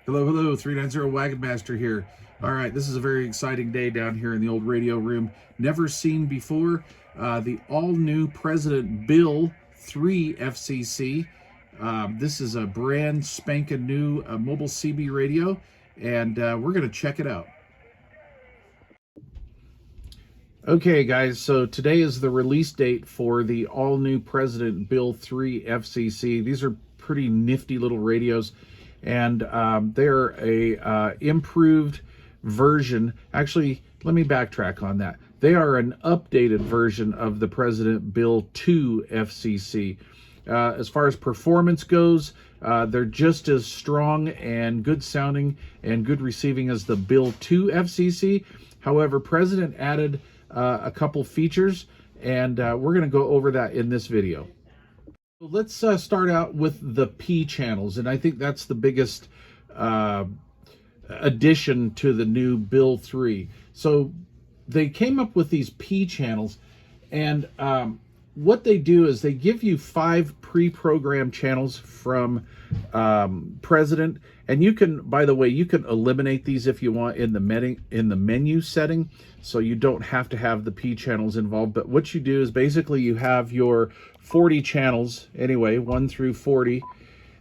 Hello, hello, 390 Wagon Master here. All right, this is a very exciting day down here in the old radio room. Never seen before. The all-new President Bill III FCC. This is a brand spanking new mobile CB radio, and we're going to check it out. Okay, guys, so today is the release date for the all-new President Bill III FCC. These are pretty nifty little radios, and they're a improved version. Actually, let me backtrack on that. They are an updated version of the President Bill II FCC. As far as performance goes, they're just as strong and good sounding and good receiving as the Bill II FCC. However, President added a couple features, and we're going to go over that in this video. Let's start out with the P channels, and I think that's the biggest addition to the new Bill 3. So they came up with these P channels, and what they do is they give you 5 pre-programmed channels from President, and you can, by the way, you can eliminate these if you want in the menu setting, so you don't have to have the P channels involved. But what you do is basically you have your 40 channels, anyway, 1 through 40,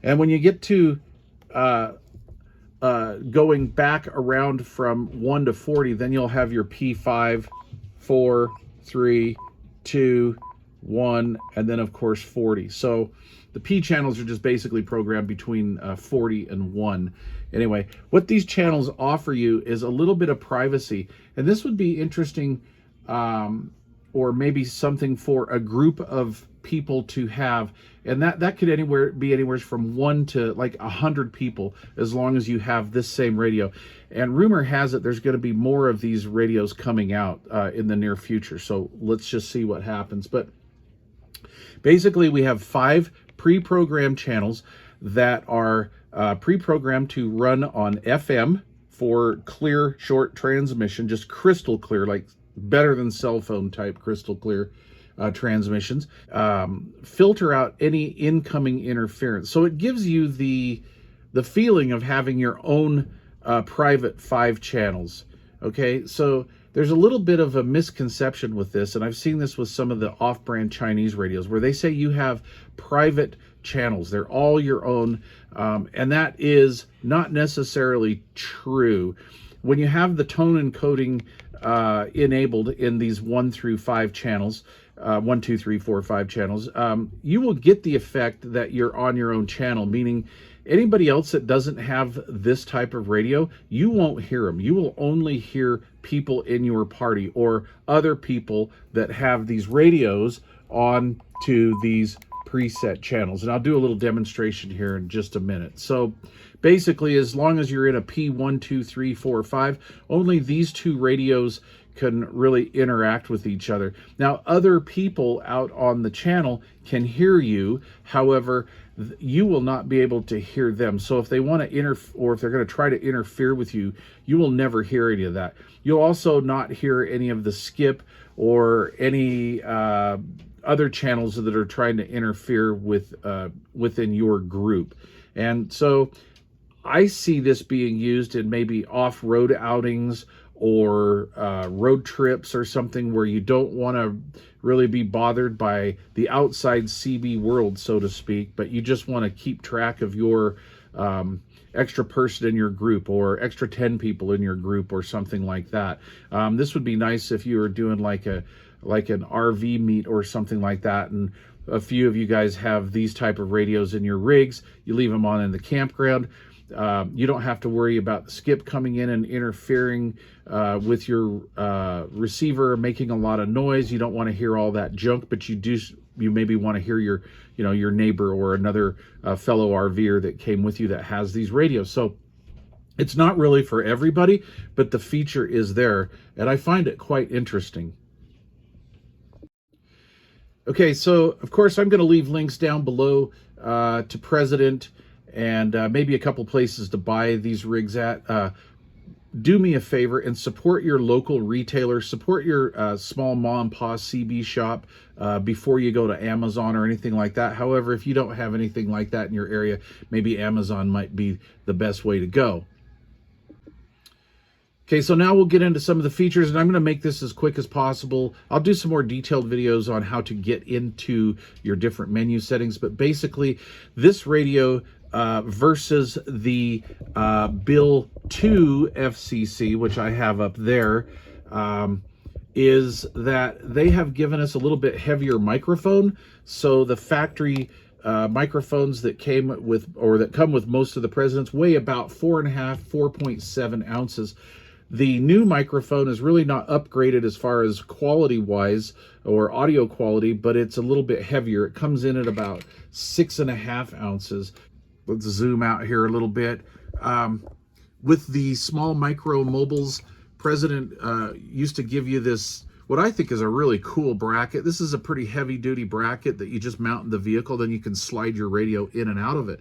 and when you get to going back around from 1 to 40, then you'll have your P5, 4, 3, 2, 1, and then of course 40. So the P channels are just basically programmed between 40 and 1. Anyway, what these channels offer you is a little bit of privacy, and this would be interesting, or maybe something for a group of people to have, and that could be anywhere from 1 to like 100 people, as long as you have this same radio. And rumor has it there's going to be more of these radios coming out in the near future, so let's just see what happens. But basically, we have 5 pre-programmed channels that are pre-programmed to run on FM for clear, short transmission, just crystal clear, like better than cell phone type crystal clear transmissions. Filter out any incoming interference. So it gives you the feeling of having your own private 5 channels. Okay, so there's a little bit of a misconception with this, and I've seen this with some of the off-brand Chinese radios, where they say you have private channels. They're all your own, and that is not necessarily true. When you have the tone encoding enabled in these 1 through 5 channels, 1, 2, 3, 4, 5 channels, you will get the effect that you're on your own channel, meaning anybody else that doesn't have this type of radio, you won't hear them. You will only hear people in your party or other people that have these radios on to these preset channels. And I'll do a little demonstration here in just a minute. So basically, as long as you're in a P1, 2, 3, 4, 5, only these 2 radios can really interact with each other. Now, other people out on the channel can hear you. However, you will not be able to hear them. So if they want to or if they're going to try to interfere with you, you will never hear any of that. You'll also not hear any of the skip or any other channels that are trying to interfere with within your group. And so I see this being used in maybe off-road outings or road trips or something, where you don't want to really be bothered by the outside CB world, so to speak, but you just want to keep track of your extra person in your group or extra 10 people in your group or something like that. This would be nice if you were doing like an RV meet or something like that, and a few of you guys have these type of radios in your rigs. You leave them on in the campground. You don't have to worry about the skip coming in and interfering with your receiver, making a lot of noise. You don't want to hear all that junk, but you maybe want to hear your neighbor or another fellow RVer that came with you that has these radios. So it's not really for everybody, but the feature is there, and I find it quite interesting. Okay, so of course I'm going to leave links down below to President, and maybe a couple places to buy these rigs at. do me a favor and support your local retailer, support your small mom and pop CB shop before you go to Amazon or anything like that. However, if you don't have anything like that in your area, maybe Amazon might be the best way to go. Okay, so now we'll get into some of the features, and I'm going to make this as quick as possible. I'll do some more detailed videos on how to get into your different menu settings, but basically this radio versus the Bill II FCC, which I have up there, is that they have given us a little bit heavier microphone. So the factory microphones that came with, or that come with most of the presidents, weigh about 4.7 ounces. The new microphone is really not upgraded as far as quality-wise or audio quality, but it's a little bit heavier. It comes in at about 6.5 ounces. Let's zoom out here a little bit. With the small micro mobiles, President used to give you this, what I think is a really cool bracket. This is a pretty heavy-duty bracket that you just mount in the vehicle, then you can slide your radio in and out of it.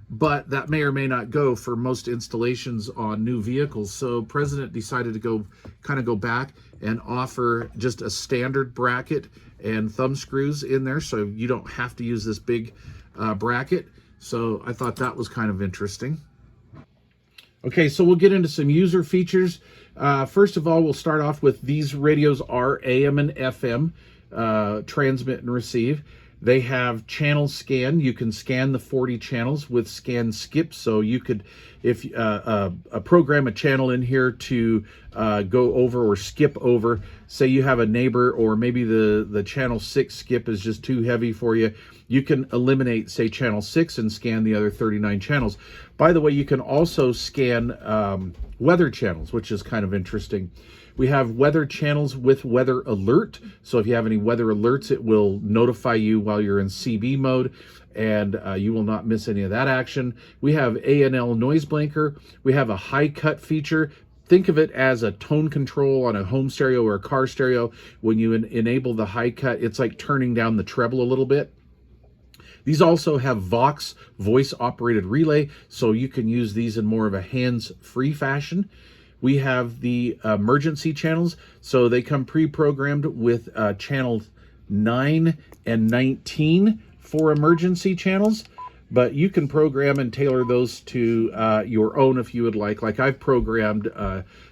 But that may or may not go for most installations on new vehicles. So President decided to go back and offer just a standard bracket and thumb screws in there, so you don't have to use this big bracket. So I thought that was kind of interesting. Okay, so we'll get into some user features. First of all, we'll start off with these radios are AM and FM, transmit and receive. They have channel scan. You can scan the 40 channels with scan skip. So you could, if program a channel in here to go over or skip over, say you have a neighbor, or maybe the channel 6 skip is just too heavy for you, you can eliminate, say, channel 6 and scan the other 39 channels. By the way, you can also scan weather channels, which is kind of interesting. We have weather channels with weather alert. So if you have any weather alerts, it will notify you while you're in CB mode, and you will not miss any of that action. We have A&L noise blanker. We have a high cut feature. Think of it as a tone control on a home stereo or a car stereo. When you enable the high cut, it's like turning down the treble a little bit. These also have Vox voice operated relay, so you can use these in more of a hands-free fashion. We have the emergency channels, so they come pre-programmed with channel 9 and 19 for emergency channels, but you can program and tailor those to your own if you would like. Like I've programmed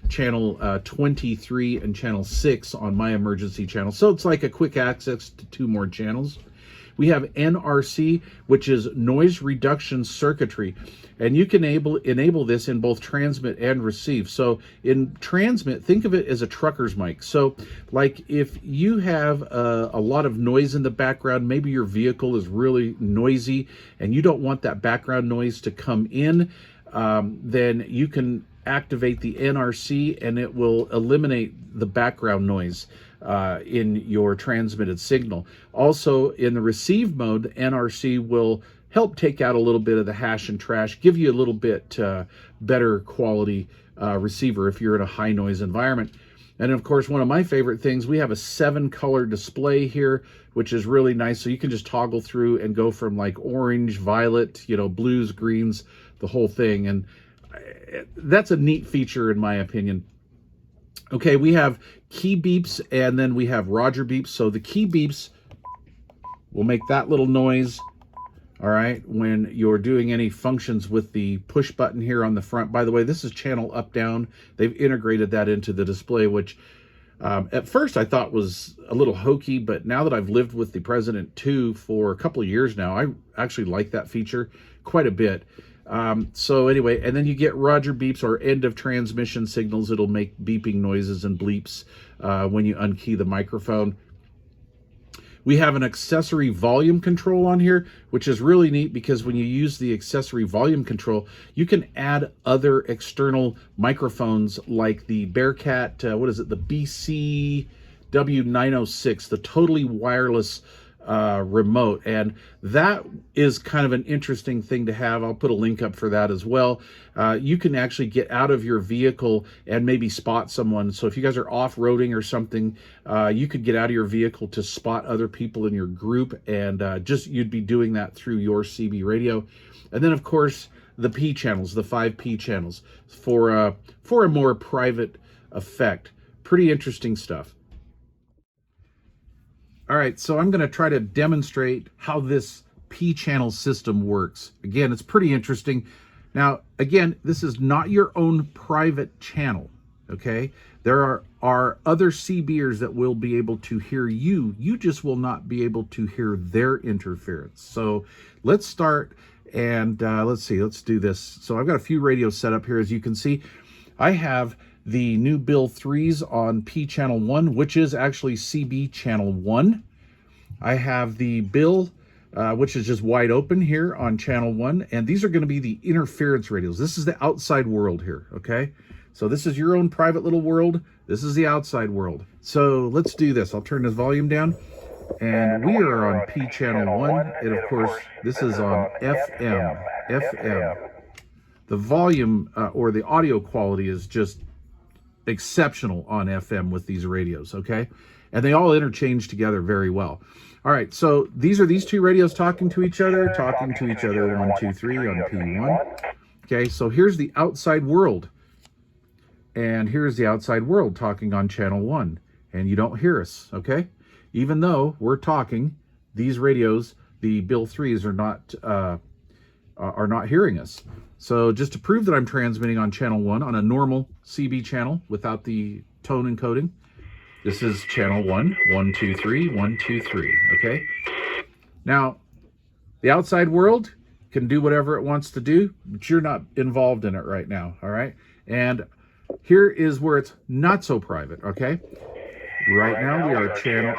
channel 23 and channel 6 on my emergency channel, so it's like a quick access to 2 more channels. We have NRC, which is noise reduction circuitry, and you can enable this in both transmit and receive. So in transmit, think of it as a trucker's mic. So like if you have a lot of noise in the background, maybe your vehicle is really noisy and you don't want that background noise to come in, then you can activate the NRC and it will eliminate the background noise in your transmitted signal. Also, in the receive mode, the NRC will help take out a little bit of the hash and trash, give you a little bit better quality receiver if you're in a high noise environment. And of course, one of my favorite things, we have a 7-color display here, which is really nice. So you can just toggle through and go from like orange, violet, blues, greens, the whole thing. And that's a neat feature in my opinion. Okay, we have key beeps and then we have Roger beeps. So the key beeps will make that little noise, all right, when you're doing any functions with the push button here on the front. By the way, this is channel up, down. They've integrated that into the display, which at first I thought was a little hokey, but now that I've lived with the President 2 for a couple of years now, I actually like that feature quite a bit. So anyway, and then you get Roger beeps or end of transmission signals. It'll make beeping noises and bleeps when you unkey the microphone. We have an accessory volume control on here, which is really neat because when you use the accessory volume control, you can add other external microphones like the Bearcat, the BCW906, the totally wireless remote, and that is kind of an interesting thing to have. I'll put a link up for that as well. You can actually get out of your vehicle and maybe spot someone. So if you guys are off-roading or something, you could get out of your vehicle to spot other people in your group, and you'd be doing that through your CB radio. And then of course the P channels, the 5 P channels, for a more private effect. Pretty interesting stuff. All right, so I'm going to try to demonstrate how this P channel system works. Again, it's pretty interesting. Now, again, this is not your own private channel, okay? There are other CBers that will be able to hear you. You just will not be able to hear their interference. So let's start and let's do this. So I've got a few radios set up here. As you can see, I have the new Bill 3s on P channel 1, which is actually CB channel 1. I have the Bill, which is just wide open here on channel 1. And these are going to be the interference radios. This is the outside world here, okay? So this is your own private little world. This is the outside world. So let's do this. I'll turn this volume down. And we are on P channel 1. And of course, this is on FM. The volume or the audio quality is just exceptional on FM with these radios, okay? And they all interchange together very well. All right, so these are these two radios talking to each other, 1, 2, 3 on P1. Okay, so here's the outside world. And here's the outside world talking on channel 1. And you don't hear us, okay? Even though we're talking, these radios, the Bill 3s, are not hearing us. So just to prove that I'm transmitting on channel 1 on a normal CB channel without the tone encoding, this is channel 1, 1, 2, 3, 1, 2, 3, okay? Now, the outside world can do whatever it wants to do, but you're not involved in it right now, all right? And here is where it's not so private, okay? Right now we are channel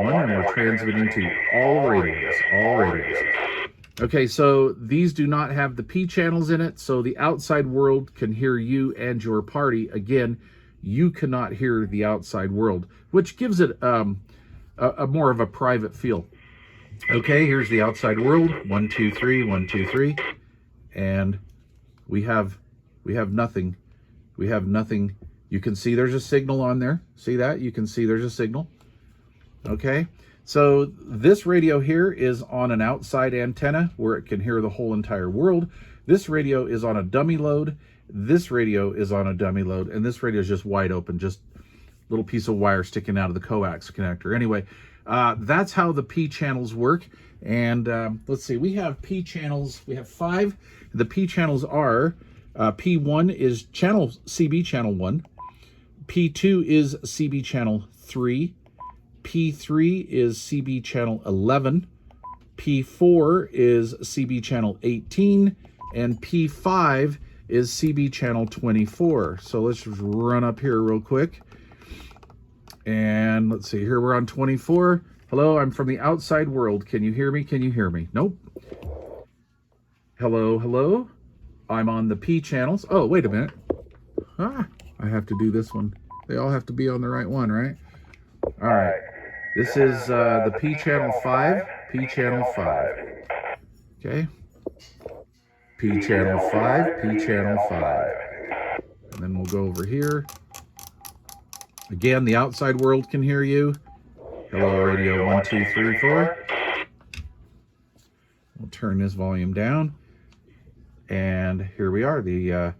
1 and we're transmitting to all radios. Okay, so these do not have the P channels in it, so the outside world can hear you and your party. Again, you cannot hear the outside world, which gives it a more of a private feel. Okay, here's the outside world, 1, 2, 3, 1, 2, 3, and we have nothing. We have nothing. You can see there's a signal on there. See that? You can see there's a signal. Okay. So this radio here is on an outside antenna where it can hear the whole entire world. This radio is on a dummy load. This radio is on a dummy load. And this radio is just wide open, just a little piece of wire sticking out of the coax connector. Anyway, that's how the P channels work. And let's see, we have P channels. We have 5. The P channels are P1 is CB channel 1. P2 is CB channel 3. P3 is CB channel 11, P4 is CB channel 18, and P5 is CB channel 24. So let's just run up here real quick. And let's see, here we're on 24. Hello, I'm from the outside world. Can you hear me? Can you hear me? Nope. Hello, hello. I'm on the P channels. Oh, wait a minute. I have to do this one. They all have to be on the right one, right? All right. This is the P channel 5, P channel 5. Okay. P channel 5, P channel 5. And then we'll go over here. Again, the outside world can hear you. Hello, radio 1, 2, 3, 4. We'll turn this volume down. And here we are. The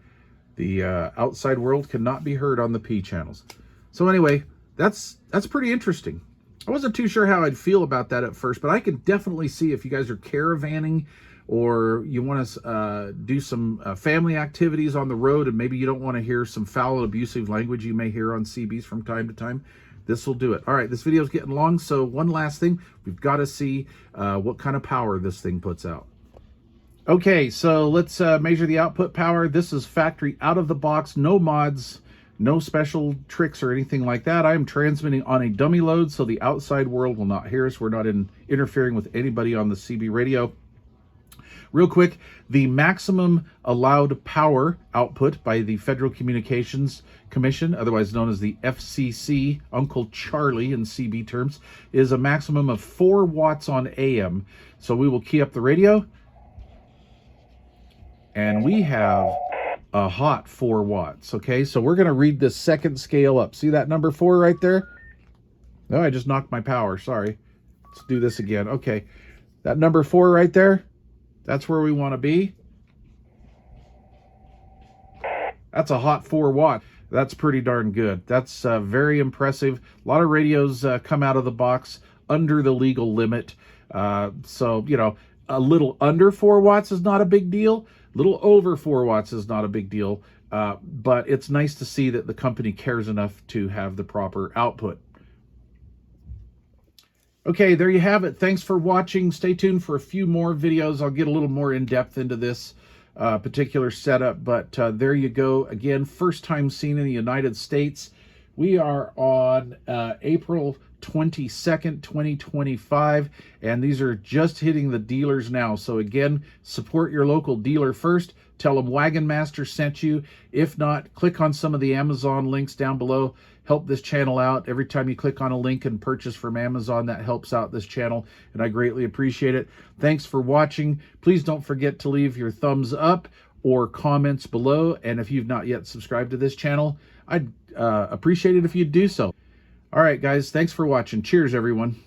outside world cannot be heard on the P channels. So anyway, that's pretty interesting. I wasn't too sure how I'd feel about that at first, but I could definitely see if you guys are caravanning or you want to do some family activities on the road and maybe you don't want to hear some foul and abusive language you may hear on CBs from time to time, this will do it. All right, this video is getting long, so one last thing. We've got to see what kind of power this thing puts out. Okay, so let's measure the output power. This is factory out of the box, no mods, no special tricks or anything like that. I am transmitting on a dummy load, so the outside world will not hear us. We're not interfering with anybody on the CB radio. Real quick, the maximum allowed power output by the Federal Communications Commission, otherwise known as the FCC, Uncle Charlie in CB terms, is a maximum of 4 watts on AM. So we will key up the radio, and we have a hot 4 watts. Okay, so we're going to read this second scale up. See that number 4 right there? No, I just knocked my power. Sorry. Let's do this again. Okay, that number 4 right there, that's where we want to be. That's a hot 4 watt. That's pretty darn good. That's very impressive. A lot of radios come out of the box under the legal limit. So, you know, a little under 4 watts is not a big deal. A little over 4 watts is not a big deal. But it's nice to see that the company cares enough to have the proper output. Okay, there you have it. Thanks for watching. Stay tuned for a few more videos. I'll get a little more in depth into this particular setup, but there you go. Again, first time seen in the United States. We are on April 22nd, 2025, and these are just hitting the dealers now. So again, support your local dealer first. Tell them Wagon Master sent you. If not, click on some of the Amazon links down below. Help this channel out. Every time you click on a link and purchase from Amazon, that helps out this channel, and I greatly appreciate it. Thanks for watching. Please don't forget to leave your thumbs up or comments below, and if you've not yet subscribed to this channel, I'd appreciate it if you'd do so. All right, guys, thanks for watching. Cheers, everyone.